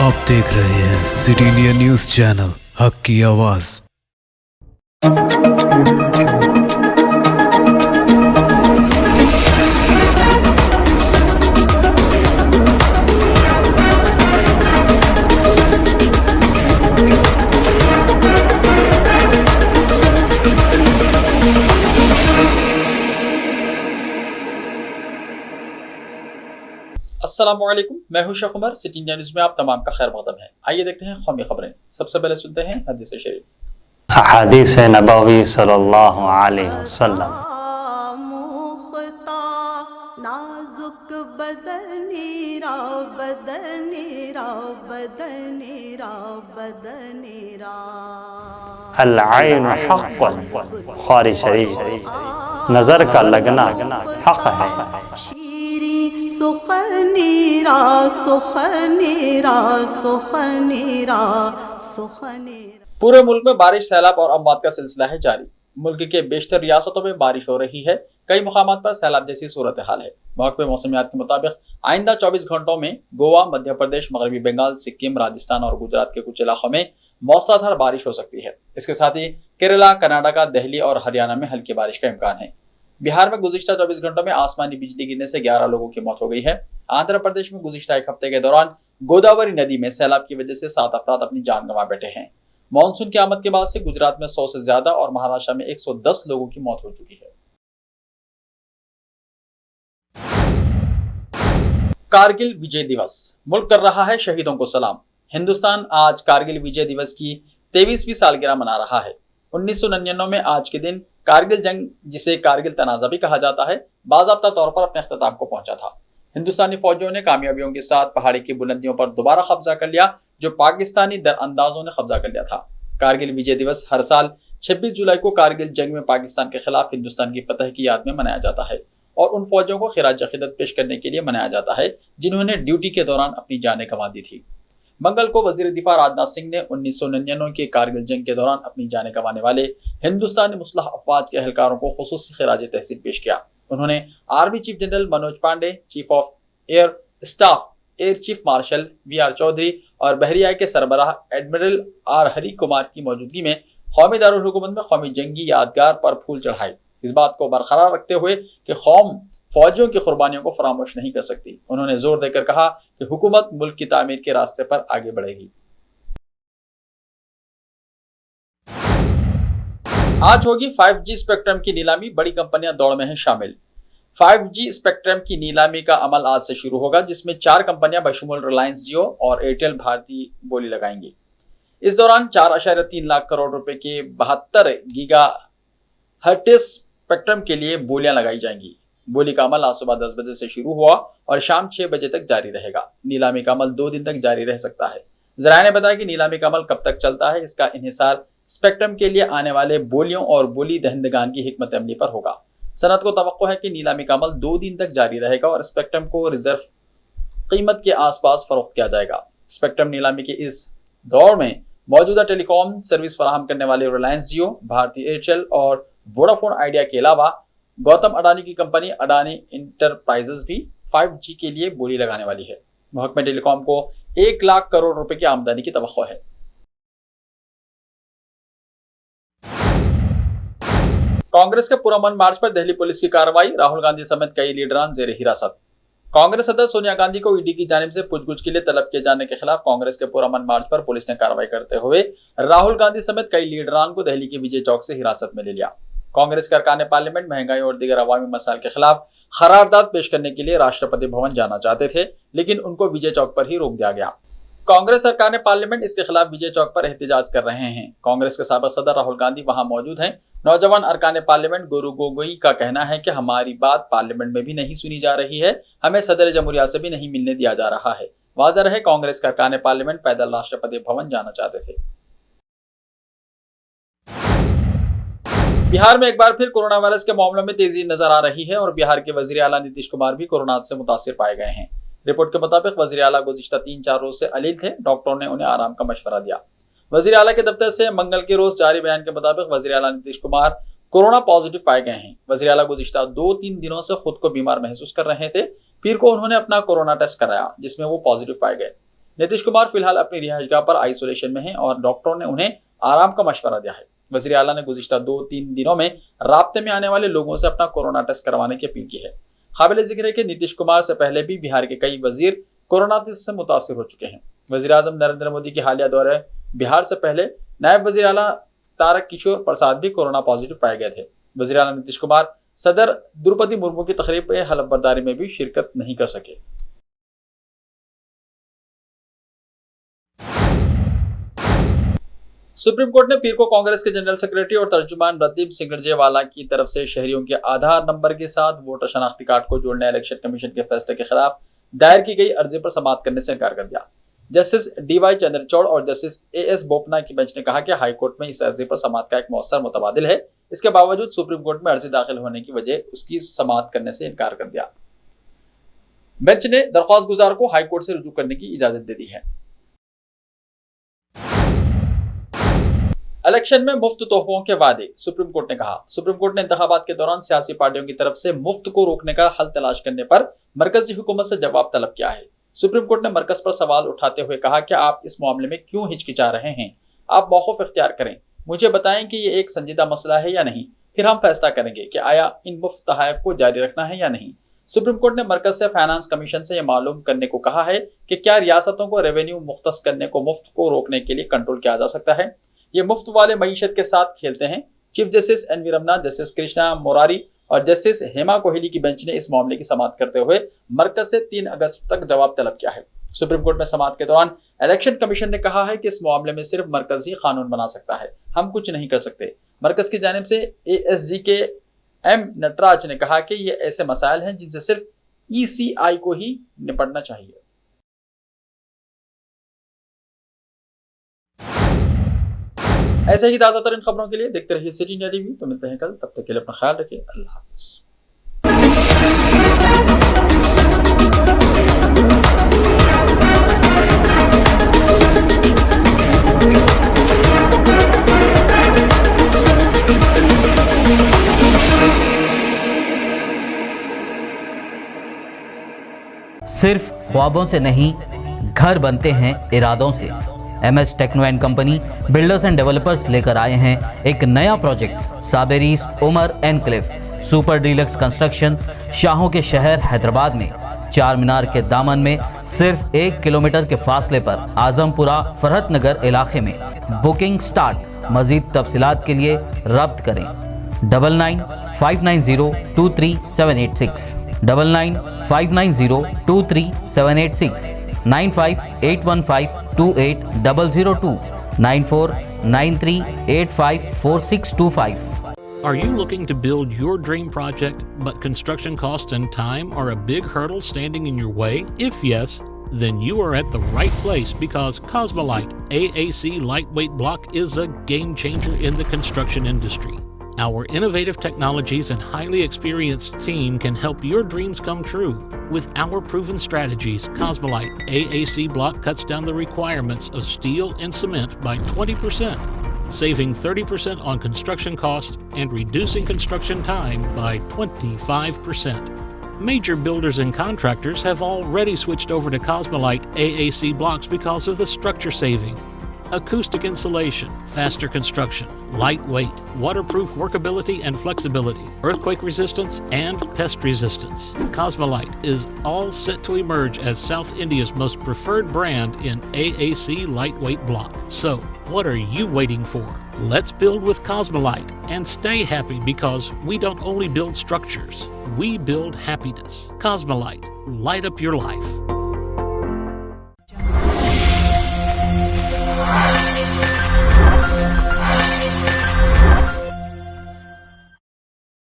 आप देख रहे हैं सिटी इंडिया न्यूज चैनल, हक की आवाज। अस्सलामुअलैकुम, मैं हूं Sheikh Umar. City India news में आप तमाम का खैर मकदम है। आइए देखते हैं कौमी खबरें। सबसे पहले सुनते हैं हदीस शरीफ। हदीस नबवी सल्लल्लाहु अलैहि वसल्लम। नाजुक बदनीरा बदनीरा बदनीरा बदनीरा अल ऐन हक़्क़ुन, बुखारी शरीफ। नजर का लगना हक है। शीरी सुखनीरा सुखनीरा सुखनीरा सुखनीरा। पूरे मुल्क में बारिश, सैलाब और अमवात का सिलसिला है जारी। मुल्क के बेशतर रियासतों में बारिश हो रही है। कई मुकामात पर सैलाब जैसी सूरत हाल है। महकमे मौसमियात के मुताबिक आइंदा 24 घंटों में गोवा, मध्य प्रदेश, मगरबी बंगाल, सिक्किम, राजस्थान और गुजरात के कुछ इलाकों में मौसलाधार बारिश हो सकती है। इसके साथ ही केरला, कर्नाटक, दिल्ली और हरियाणा में हल्की बारिश का इम्कान है। बिहार में गुज़िश्ता 24 घंटों में आसमानी बिजली गिरने से 11 लोगों की मौत हो गई है। आंध्र प्रदेश में गुज़िश्ता एक हफ्ते के दौरान गोदावरी नदी में सैलाब की वजह से 7 अफराद अपनी जान गंवा बैठे हैं। मानसून की आमद के बाद से गुजरात में 100 से ज्यादा और महाराष्ट्र में 110 लोगों की मौत हो चुकी है। कारगिल विजय दिवस, मुल्क कर रहा है शहीदों को सलाम। हिंदुस्तान आज कारगिल विजय दिवस की 23वीं सालगिरह मना रहा है। 1999 में आज के दिन कारगिल जंग, जिसे कारगिल तनाज़ा भी कहा जाता है, बाज़ाब्ता तौर पर अपने अख्ताम को पहुंचा था। हिंदुस्तानी फौजियों ने कामयाबियों के साथ पहाड़ी की बुलंदियों पर दोबारा कब्जा कर लिया, जो पाकिस्तानी दरअंदाजों ने कब्जा कर लिया था। कारगिल विजय दिवस हर साल 26 जुलाई को कारगिल जंग में पाकिस्तान के खिलाफ हिंदुस्तान की फतह की याद में मनाया जाता है और उन फौजियों को खिराज अकीदत पेश करने के लिए मनाया जाता है जिन्होंने ड्यूटी के दौरान अपनी जानें गंवा दी थी। मंगल को वजीर दिफा राजनाथ सिंह ने 1999 के कारगिल जंग के दौरान अपनी जानें गंवाने वाले हिंदुस्तानी मुस्लह अफवाज के एहलकारों को खुसूसी खिराज तहसीन पेश किया। उन्होंने army chief general Manoj Pande, chief of air staff air chief marshal V R. Chaudhari और बहरिया के सरबराह एडमिरल आर. हरी कुमार की मौजूदगी में कौमी दारुल हुकूमत में कौमी जंगी यादगार पर फूल चढ़ाए। इस बात को बरकरार रखते हुए कि कौम फौजियों की कुर्बानियों को फरामोश नहीं कर सकती। उन्होंने जोर देकर कहा कि हुकूमत मुल्क की तामीर के रास्ते पर आगे बढ़ेगी। आज होगी 5G स्पेक्ट्रम की नीलामी, बड़ी कंपनियां दौड़ में हैं शामिल। 5G स्पेक्ट्रम की नीलामी का अमल आज से शुरू होगा, जिसमें 4 कंपनियां बशमूल रिलायंस जियो और एयरटेल भारती बोली लगाएंगी। इस दौरान 4.3 लाख करोड़ रुपए के 72 गीगा हर्ट्ज स्पेक्ट्रम के लिए बोलियां लगाई जाएंगी। बोली का अमल आज सुबह 10 बजे से शुरू हुआ और शाम 6 बजे तक जारी रहेगा। नीलामी का अमल 2 दिन तक जारी रह सकता है। जराये ने बताया कि नीलामी का अमल कब तक चलता है, इसका इन्हिसार स्पेक्ट्रम के लिए आने वाले बोलियों और बोली दहंदगान की हिकमत अमली पर होगा। सनत को तवक्को है कि नीलामी का अमल 2 दिन तक जारी रहेगा और स्पेक्ट्रम को रिजर्व कीमत के आसपास फरोख्त किया जाएगा। स्पेक्ट्रम नीलामी के इस दौर में मौजूदा टेलीकॉम सर्विस फराहम करने वाले रिलायंस जियो, भारती एयरटेल और वोडाफोन आइडिया के अलावा गौतम अडानी की कंपनी अडानी इंटरप्राइजेस भी 5G के लिए बोली लगाने वाली है। महकमे टेलीकॉम को 1 लाख करोड़ रुपए की आमदनी की तवक्को है। कांग्रेस के पुरअमन मार्च पर दिल्ली पुलिस की कार्रवाई, राहुल गांधी समेत कई लीडरान जेर हिरासत। कांग्रेस सदस्य सोनिया गांधी को ईडी की जानिब से पूछगछ के लिए तलब किए जाने के खिलाफ कांग्रेस के पुरअमन मार्च पर पुलिस ने कार्रवाई करते हुए राहुल गांधी समेत कई लीडरान को दिल्ली के विजय चौक से हिरासत में ले लिया। कांग्रेस के अरकान पार्लियामेंट महंगाई और दीगर अवामी मसाइल के खिलाफ करारदाद पेश करने के लिए राष्ट्रपति भवन जाना चाहते थे, लेकिन उनको विजय चौक पर ही रोक दिया गया। कांग्रेस अरकान पार्लियामेंट इसके खिलाफ विजय चौक पर एहतजाज कर रहे हैं। कांग्रेस के साबिक सदर राहुल गांधी वहां मौजूद हैं। नौजवान अरकान पार्लियामेंट गुरु गोगोई का कहना है कि हमारी बात पार्लियामेंट में भी नहीं सुनी जा रही है, हमें सदर जमहूरिया से भी नहीं मिलने दिया जा रहा है। वाज़ेह रहे, कांग्रेस के अरकान पार्लियामेंट पैदल राष्ट्रपति भवन जाना चाहते थे। बिहार में एक बार फिर कोरोना वायरस के मामलों में तेजी नजर आ रही है और बिहार के वजीर आला नीतीश कुमार भी कोरोना से मुतासिर पाए गए हैं। रिपोर्ट के मुताबिक वजीर आला गुज़िश्ता 3-4 रोज से अलील थे। डॉक्टरों ने उन्हें आराम का मशवरा दिया। वजीर आला के दफ्तर से मंगल के रोज जारी बयान के मुताबिक वजीर आला नीतीश कुमार कोरोना पॉजिटिव पाए गए हैं। वजीर आला गुज़िश्ता 2-3 दिनों से खुद को बीमार महसूस कर रहे थे। पीर को उन्होंने अपना कोरोना टेस्ट कराया, जिसमें वो पॉजिटिव पाए गए। नीतीश कुमार फिलहाल अपनी रिहायशगाह पर आइसोलेशन में हैं और डॉक्टरों ने उन्हें आराम का मशवरा दिया है। वजीर आला ने गुज़िश्ता 2-3 दिनों में राब्ते में आने वाले लोगों से अपना कोरोना टेस्ट करवाने की अपील की है। काबिल जिक्र है कि नीतीश कुमार से पहले भी बिहार के कई वजीर कोरोना से मुतासिर हो चुके हैं। वजीर आजम नरेंद्र मोदी के हालिया दौरे बिहार से पहले नायब वजीर आला तारक किशोर प्रसाद भी कोरोना पॉजिटिव पाए गए थे। वजीर आला नीतीश कुमार सदर द्रौपदी मुर्मू की तकरीब में हलफबरदारी में भी शिरकत नहीं कर सके। सुप्रीम कोर्ट ने पीर को कांग्रेस के जनरल सेक्रेटरी और तर्जुमान रणदीप सिंगरजेवाला की तरफ से शहरियों के आधार नंबर के साथ वोटर शनाख्ती कार्ड को जोड़ने इलेक्शन कमीशन के फैसले के खिलाफ दायर की गई अर्जी पर समाअत करने से इनकार कर दिया। जस्टिस DY चंद्रचूड़ और जस्टिस AS बोपन्ना की बेंच ने कहा कि हाईकोर्ट में इस अर्जी पर समाअत का एक मौसर मुतबादिल है। इसके बावजूद सुप्रीम कोर्ट में अर्जी दाखिल होने की वजह उसकी समाअत करने से इनकार कर दिया। बेंच ने दरख्वास्त गुजार को हाईकोर्ट से रुजू करने की इजाजत दे दी है। इलेक्शन में मुफ्त तोहफों के वादे, सुप्रीम कोर्ट ने कहा। सुप्रीम कोर्ट ने इंतखाबात के दौरान सियासी पार्टियों की तरफ से मुफ्त को रोकने का हल तलाश करने पर मरकजी हुकूमत से जवाब तलब किया है। सुप्रीम कोर्ट ने मरकज पर सवाल उठाते हुए कहा कि आप इस मामले में क्यों हिचकिचा रहे हैं? आप मौक़िफ़ इख्तियार करें, मुझे बताएं कि ये एक संजीदा मसला है या नहीं, फिर हम फैसला करेंगे कि आया इन मुफ्त तोहफ़ को जारी रखना है या नहीं। सुप्रीम कोर्ट ने मरकज से फाइनेंस कमीशन से यह मालूम करने को कहा है कि क्या रियासतों को रेवेन्यू मुख्तस करने को मुफ्त को रोकने के लिए कंट्रोल किया जा सकता है। ये मुफ्त वाले मईशत के साथ खेलते हैं। Chief justice N V Ramana, justice Krishna Murari और जस्टिस हेमा कोहली की बेंच ने इस मामले की समाअत करते हुए मरकज से 3 अगस्त तक जवाब तलब किया है। सुप्रीम कोर्ट में समाअत के दौरान इलेक्शन कमीशन ने कहा है कि इस मामले में सिर्फ मरकज ही कानून बना सकता है, हम कुछ नहीं कर सकते। मरकज की जानिब से ASG के M नटराज ने कहा कि ये ऐसे मसाइल हैं जिनसे सिर्फ ECI को ही निपटना चाहिए। ऐसे ही ताज़ा तरीन खबरों के लिए देखते रहिए सिटी इंडिया टीवी। तो मिलते हैं कल, तब तक के लिए अपना ख्याल रखिए। अल्लाह हाफ़िज़। सिर्फ ख्वाबों से नहीं, घर बनते हैं इरादों से। MS Techno and company builders and developers लेकर आए हैं एक नया प्रोजेक्ट, साबेरीज Umar enclave super deluxe construction. शाहों के शहर हैदराबाद में चार मीनार के दामन में सिर्फ 1 किलोमीटर के फासले पर आजमपुरा फरहत नगर इलाके में। Booking start. मजीद तफसीलात के लिए रब्त करें 9959023786 9959023786 9581528002 9493854625। Are you looking to build your dream project, but construction costs and time are a big hurdle standing in your way? If yes, then you are at the right place, because Cosmolite AAC lightweight block is a game changer in the construction industry. Our innovative technologies and highly experienced team can help your dreams come true. With our proven strategies, Cosmolite AAC block cuts down the requirements of steel and cement by 20%, saving 30% on construction costs and reducing construction time by 25%. Major builders and contractors have already switched over to Cosmolite AAC blocks because of the structure saving. Acoustic insulation, faster construction, lightweight, waterproof workability and flexibility, earthquake resistance and pest resistance. Cosmolite is all set to emerge as South India's most preferred brand in AAC lightweight block. So, what are you waiting for? Let's build with Cosmolite and stay happy, because we don't only build structures, we build happiness. Cosmolite, light up your life.